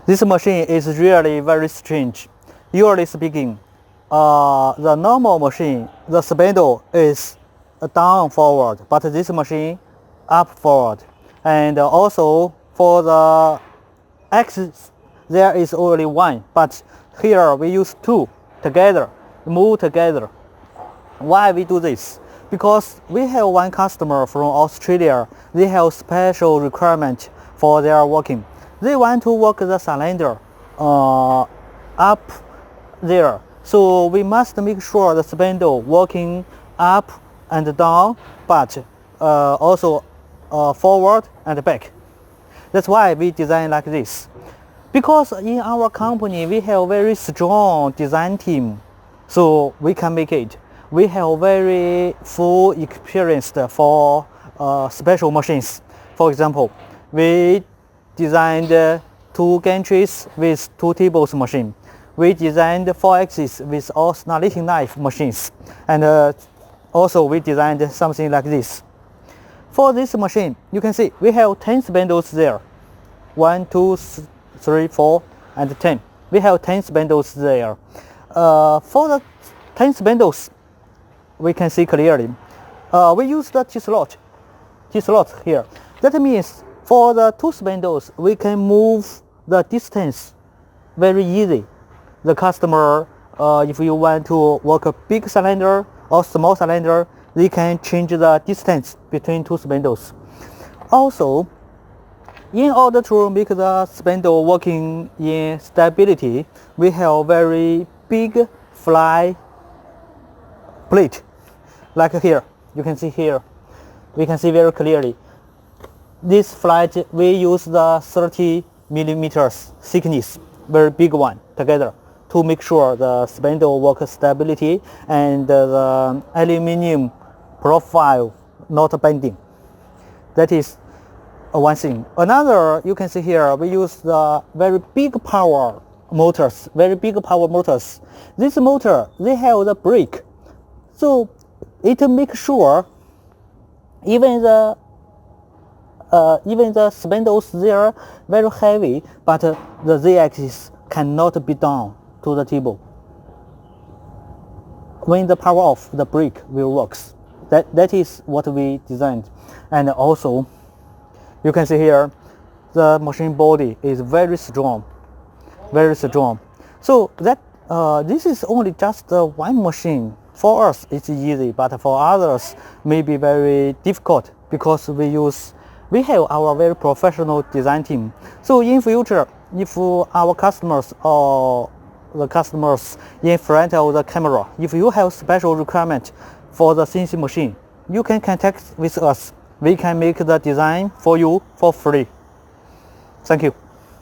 This machine is really very strange. Usually speaking, the normal machine, the spindle is down forward, but this machine up forward. And also for the axis, there is only one, but here we use two together, move together. Why we do this? Because we have one customer from Australia. They have special requirement for their working. They want to work the cylinder up there. So we must make sure the spindle working up and down, but also forward and back. That's why we design like this. Because in our company we have very strong design team, so we can make it. We have very full experience for special machines. For example, we designed 2 gantries with 2 tables machine. We designed 4 axes with all slitting knife machines. And also we designed something like this. For this machine, you can see we have 10 spindles there. 1, 2, 3, 4, and 10. We have 10 spindles there. For the 10 spindles, we can see clearly. We use the T-slot here. That means for the 2 spindles, we can move the distance very easy. The customer, if you want to work a big cylinder or small cylinder, they can change the distance between 2 spindles. Also, in order to make the spindle working in stability, we have very big fly plate. Like here, you can see here. We can see very clearly. This flat, we use the 30 millimeters thickness, very big one together to make sure the spindle work stability and the aluminum profile not bending. That is one thing. Another, you can see here, we use the very big power motors, This motor, they have the brake. So it makes sure even the spindles there very heavy, but the z-axis cannot be down to the table. When the power of the brake will works. That is what we designed. And also, you can see here, the machine body is very strong. So that this is only just one machine. For us, it's easy, but for others, may be very difficult because we have our very professional design team. So in future, if our customers or the customers in front of the camera, if you have special requirement for the CNC machine, you can contact with us. We can make the design for you for free. Thank you.